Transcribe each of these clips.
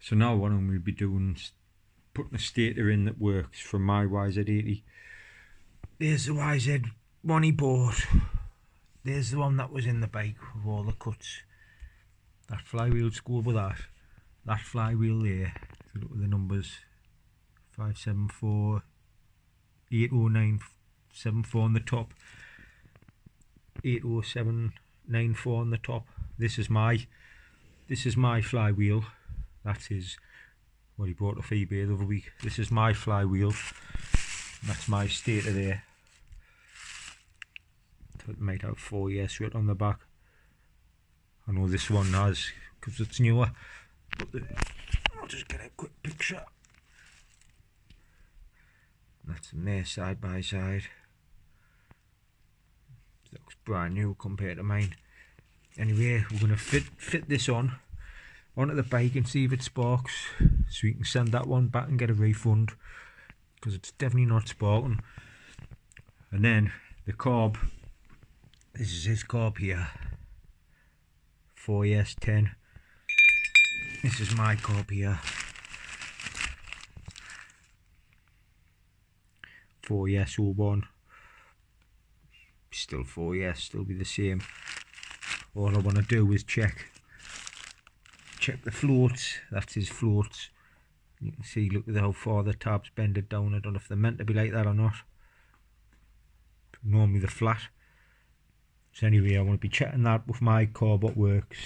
So now what I'm going to be doing is putting a stator in that works from my YZ80. There's the YZ1 he bought. There's the one that was in the bike with all the cuts. That flywheel's good with that. That flywheel there, look at the numbers, 574, 80974 on the top, 80794 on the top. This is my flywheel. That is what he bought off eBay the other week. This is my flywheel. That's my stator there. It might have 4 years straight on the back. I know this one has, because it's newer. But I'll just get a quick picture. That's them there side by side. It looks brand new compared to mine. Anyway, we're going to fit this onto the bike and see if it sparks, so we can send that one back and get a refund, because it's definitely not sparking. And then the carb, this is his carb here, 4S10. This is my carb here, 4S01. Still 4S, still be the same. All I want to do is check the floats. That's his floats. You can see, look at how far the tabs bended down. I don't know if they're meant to be like that or not. Normally they're flat. So anyway, I want to be checking that with my carb, what works.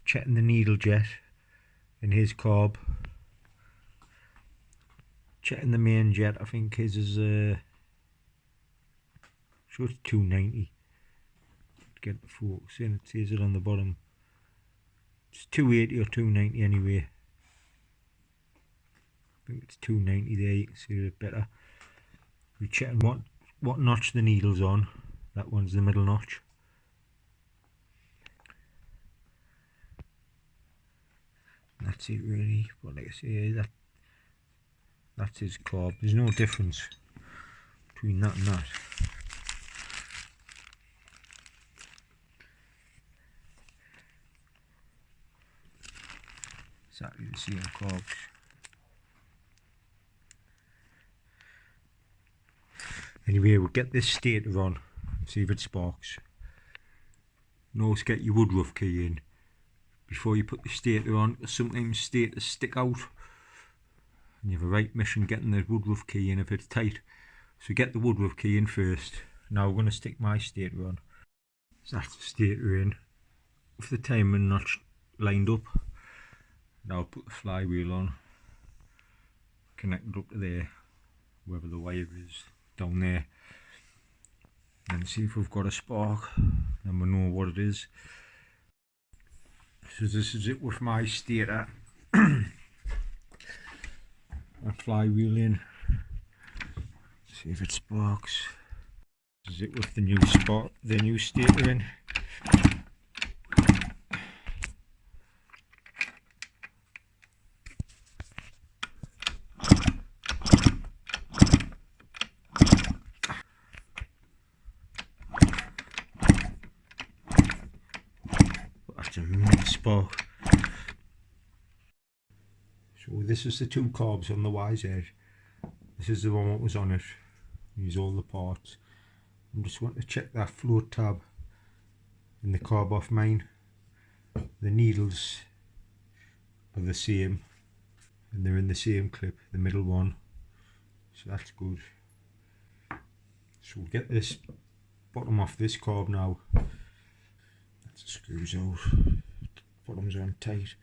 Checking the needle jet in his carb. Checking the main jet. I think his is sure it's 290. Get the focus in, it says it on the bottom. It's 280 or 290 anyway. I think it's 290 there, you can see it better. We're checking what notch the needle's on. That one's the middle notch. That's it really, but like I say, that's his carb. There's no difference between that and that. Exactly the same carbs. Anyway, we'll get this stator on, see if it sparks. Always get your woodruff key in before you put the stator on, because sometimes stators stick out and you have a right mission getting the woodruff key in if it's tight. So get the woodruff key in first. Now we're going to stick my stator on. So that's the stator in with the timing notch lined up. Now I'll put the flywheel on, connect it up to there, wherever the wire is, down there, and see if we've got a spark, and we know what it is. So this is it with my stator. And flywheel in, see if it sparks. This is it with the new stator in. That's a mint spark. So this is the two carbs on the YZ. This is the one that was on it. These all the parts. I'm just wanting to check that float tab in the carb off mine. The needles are the same and they're in the same clip, the middle one. So that's good. So we'll get this bottom off this carb now. That's the screws out. Bottoms on tight.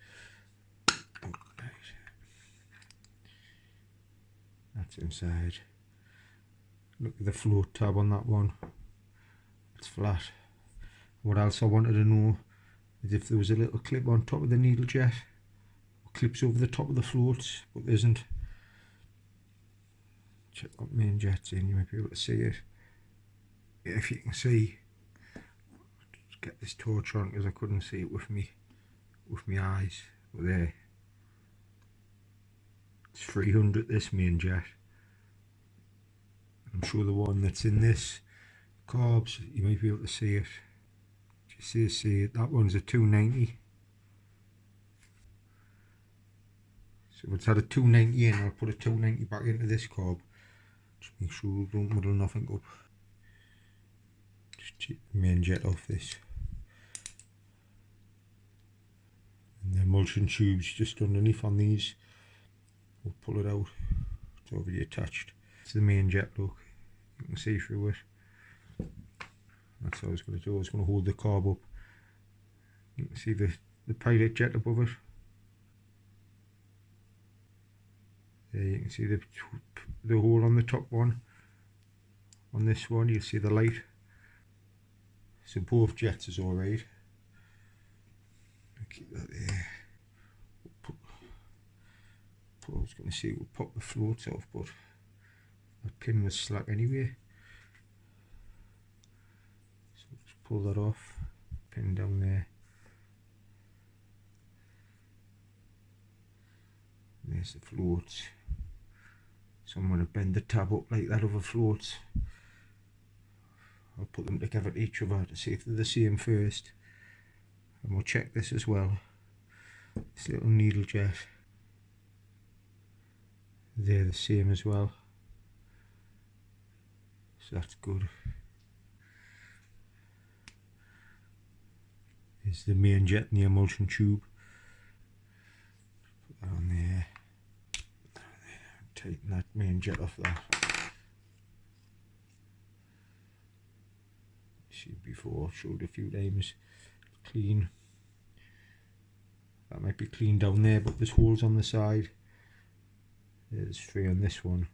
That's inside. Look at the float tab on that one. It's flat. What else I wanted to know is if there was a little clip on top of the needle jet, or clips over the top of the floats, but there isn't. Check that main jet's in, you might be able to see it. If you can see, just get this torch on because I couldn't see it with my eyes. But there, it's 300 this main jet. I'm sure the one that's in this carbs, you might be able to see it. If you see it, that one's a 290. So if it's had a 290 in, I'll put a 290 back into this carb. Just make sure we don't muddle nothing up. Just take the main jet off this. And the emulsion tube's just underneath on these. We'll pull it out. It's already attached. It's the main jet, look. You can see through it. That's what I was going to do. I was going to hold the carb up. You can see the pilot jet above it. There you can see the hole on the top one. On this one you'll see the light. So both jets is alright. Keep that there. I was going to say we'll pop the floats off, but that pin was slack anyway. So just pull that off. Pin down there. There's the floats. So I'm going to bend the tab up like that over floats. I'll put them together to each other to see if they're the same first. And we'll check this as well. This little needle jet. They're the same as well. So that's good. Here's the main jet and the emulsion tube. Put that on there. Tighten that main jet off that. See before, I've showed a few times. Clean. That might be clean down there, but there's holes on the side. There's 3 on this one.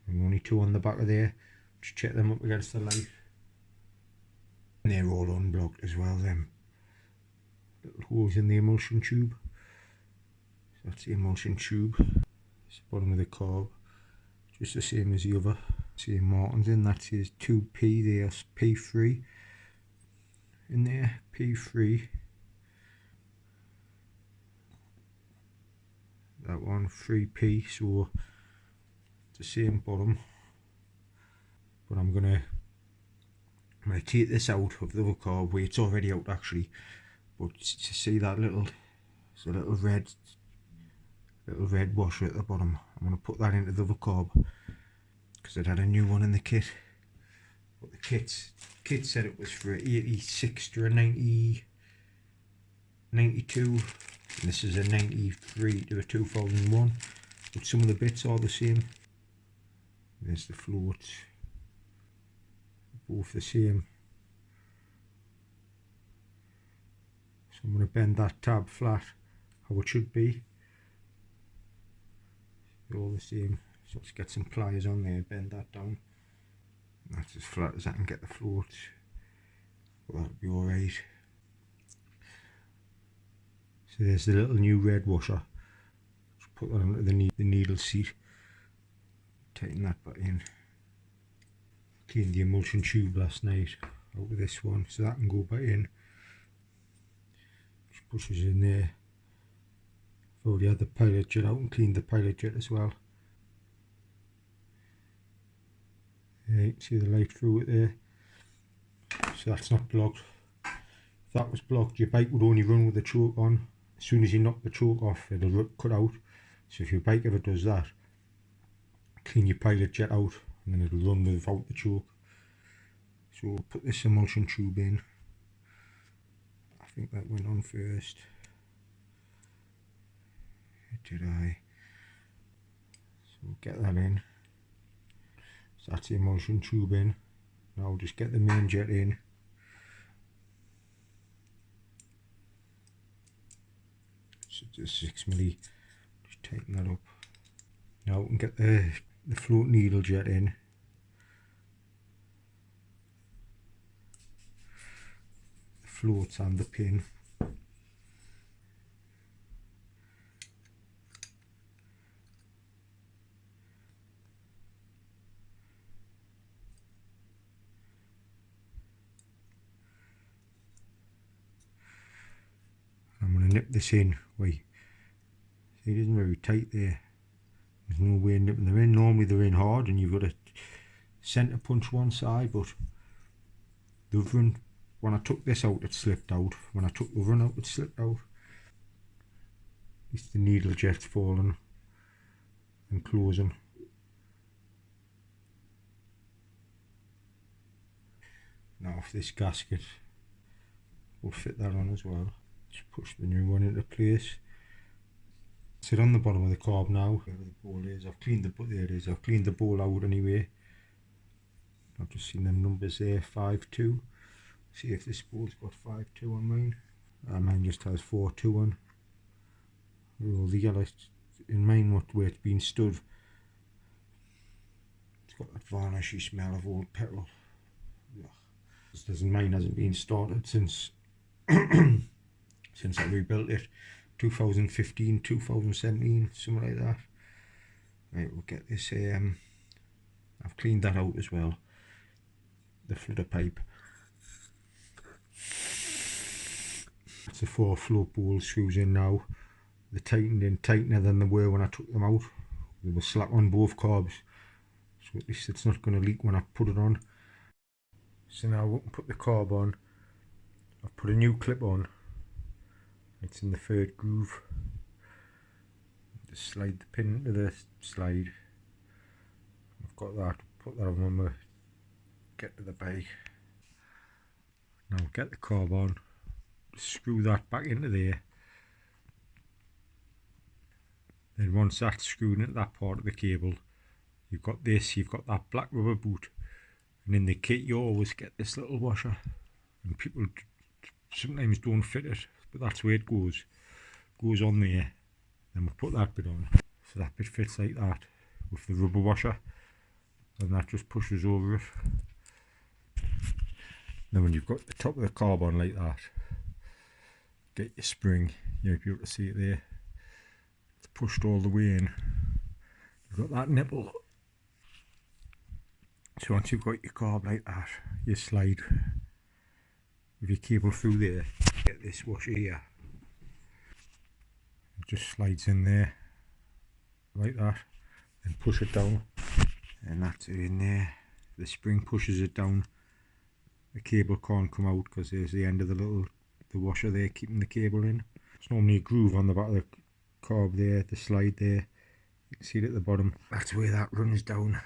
And only 2 on the back of there. Just check them up against the light. And they're all unblocked as well, them little holes in the emulsion tube. So that's the emulsion tube. It's the bottom of the carb. Just the same as the other. Same markings in, that says 2P, there's P3 in there, P3. That one, 3P, so it's the same bottom. But I'm gonna take this out of the other carb. Well, it's already out actually, but to see that little, it's a little red washer at the bottom. I'm gonna put that into the other carb because it had a new one in the kit. But the kit said it was for 86 to a 90, 92. And this is a 93 to a 2001. But some of the bits are the same. There's the floats. Both the same. So I'm going to bend that tab flat how it should be. They're all the same. So let's get some pliers on there, bend that down. That's as flat as I can get the floats. But that'll be alright. So there's the little new red washer. Just put that onto the needle seat. Tighten that back in. Cleaned the emulsion tube last night out of this one, so that can go back in. Just pushes in there. I've already had the pilot jet out and cleaned the pilot jet as well. Yeah, you can see the light through it there. So that's not blocked. If that was blocked, your bike would only run with the choke on. As soon as you knock the choke off, it'll cut out. So if your bike ever does that, clean your pilot jet out and then it'll run without the choke. So we'll put this emulsion tube in. I think that went on first. Did I? So we'll get that in. So that's the emulsion tube in. Now I'll just get the main jet in. So just 6mm. Just tighten that up. Now we can get the float needle jet in. The floats and the pin. I'm going to nip this in. Wait, see, it isn't very tight there. There's no way of nipping them in. Normally they're in hard and you've got to centre punch one side, but the other one, when I took this out it slipped out. When I took the other one out it slipped out. least the needle jet's falling and closing. Now if this gasket will fit that on as well, just push the new one into place. Sit on the bottom of the carb now. Where the bowl is, I've cleaned the, there it is, I've cleaned the bowl out anyway. I've just seen them numbers there, 5.2. See if this bowl's got 5.2 on mine. Mine just has 4.2 on. Oh, the yellow in mine, where it's been stood, it's got that varnishy smell of old petrol. Mine hasn't been started since since I rebuilt it, 2015, 2017, something like that. Right, we'll get this. I've cleaned that out as well. The flutter pipe. It's the 4 float bowl screws in now. They're tightened in tighter than they were when I took them out. They were slack on both carbs, so at least it's not going to leak when I put it on. So now we can put the carb on. I've put a new clip on. It's in the 3rd groove. Just slide the pin into the slide. I've got that. Put that on when we get to the bike. Now get the carb on. Screw that back into there. Then once that's screwed into that part of the cable, you've got this. You've got that black rubber boot. And in the kit you always get this little washer, and people sometimes don't fit it, but that's where it goes on there. Then we'll put that bit on, so that bit fits like that with the rubber washer, and that just pushes over it. Then when you've got the top of the carb on like that, get your spring, you'll be able to see it there, it's pushed all the way in. You've got that nipple. So once you've got your carb like that, you slide with your cable through there, get this washer here. It just slides in there, like that, and push it down, and that's it in there. The spring pushes it down. The cable can't come out because there's the end of the washer there keeping the cable in. There's normally a groove on the back of the carb there, the slide there. You can see it at the bottom. That's where that runs down.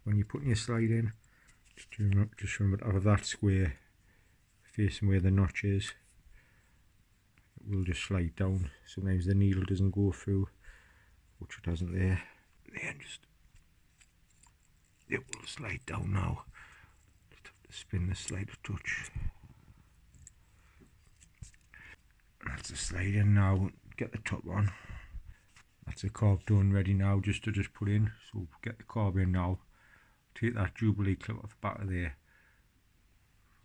When you're putting your slide in, just remember to have that square facing where the notch is. It will just slide down. Sometimes the needle doesn't go through, which it doesn't there. Then it will slide down now. Just have to spin the slide a touch. That's the slide in now. Get the top on. That's the carb done, ready now just to put in. So get the carb in now. Take that Jubilee clip off the back of there.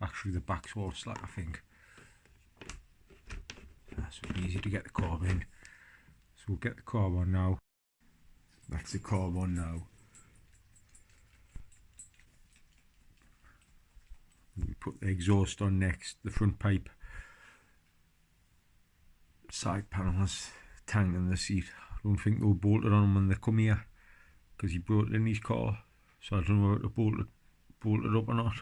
Actually the back's all slack, I think. That's so easy to get the carb in. So we'll get the carb on now. That's the carb on now. We put the exhaust on next, the front pipe, side panels, tank and the seat. I don't think they'll bolt it on when they come here, because he brought it in his car. So I don't know how to bolt it up or not.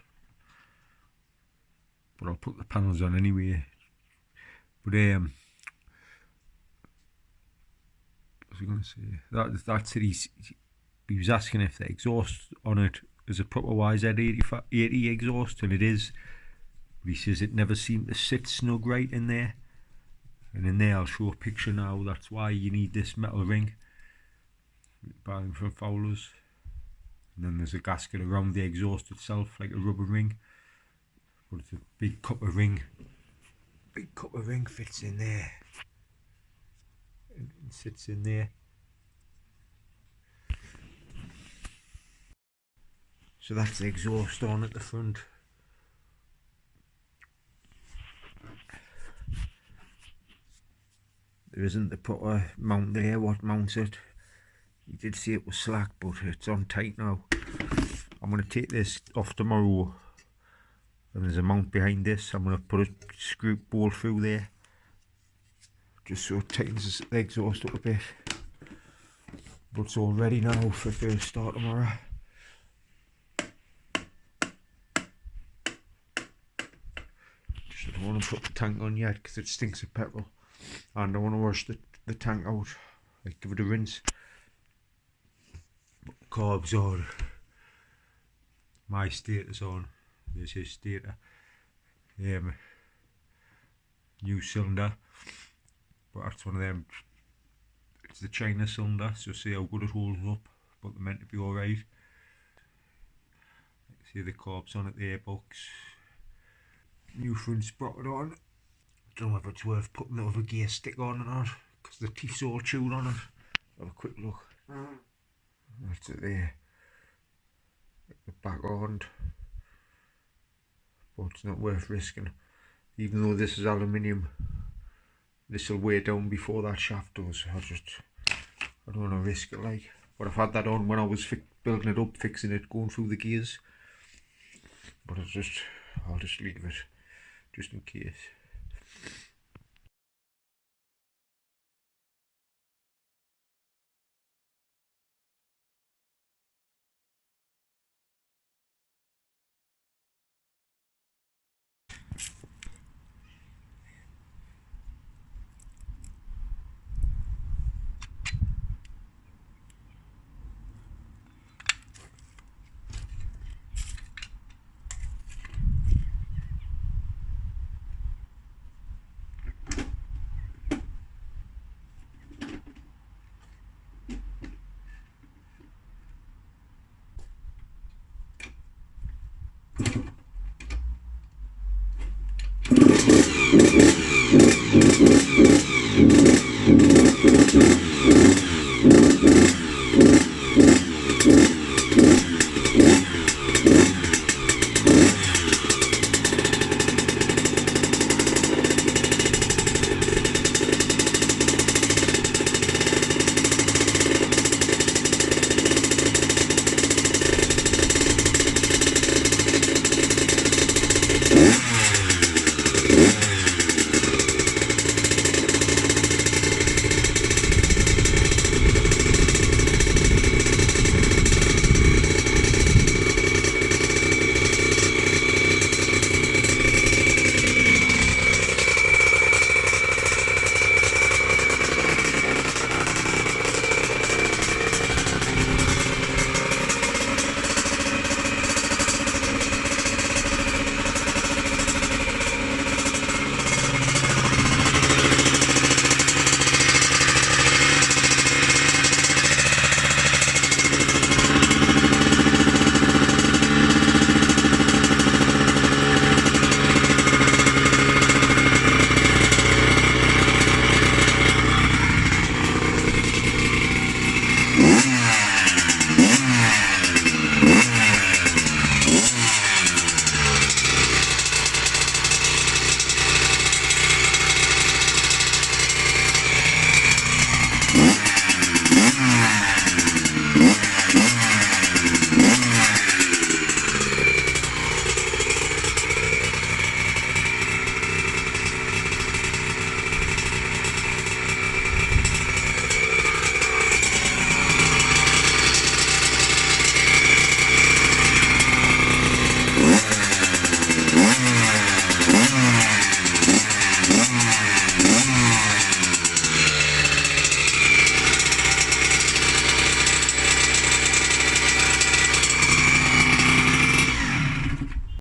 But I'll put the panels on anyway. But what was I going to say? That's it. He was asking if the exhaust on it is a proper YZ80 exhaust, and it is. But he says it never seemed to sit snug right in there. And in there I'll show a picture now. That's why you need this metal ring. Buying from Fowler's. And then there's a gasket around the exhaust itself, like a rubber ring. But it's a big copper ring. Big copper ring fits in there. And sits in there. So that's the exhaust on at the front. There isn't the proper mount there, what mounts it. You did see it was slack, but it's on tight now. I'm going to take this off tomorrow, and there's a mount behind this. I'm going to put a screw bowl through there, just so it tightens the exhaust up a bit. But it's all ready now for first start tomorrow. Just don't want to put the tank on yet because it stinks of petrol, and I want to wash the the tank out, like give it a rinse. Carbs on, my stator's on, there's his stator, new cylinder, but that's one of them, it's the China cylinder, so see how good it holds up, but they're meant to be alright. See the carbs on at the airbox, new front sprocket on. Don't know if it's worth putting the other gear stick on or not, because the teeth's all chewed on it. Have a quick look. That's it there. The back on, but it's not worth risking. Even though this is aluminium, this will weigh down before that shaft does. I don't want to risk it, like. But I've had that on when I was building it up, fixing it, going through the gears. But I'll just leave it, just in case.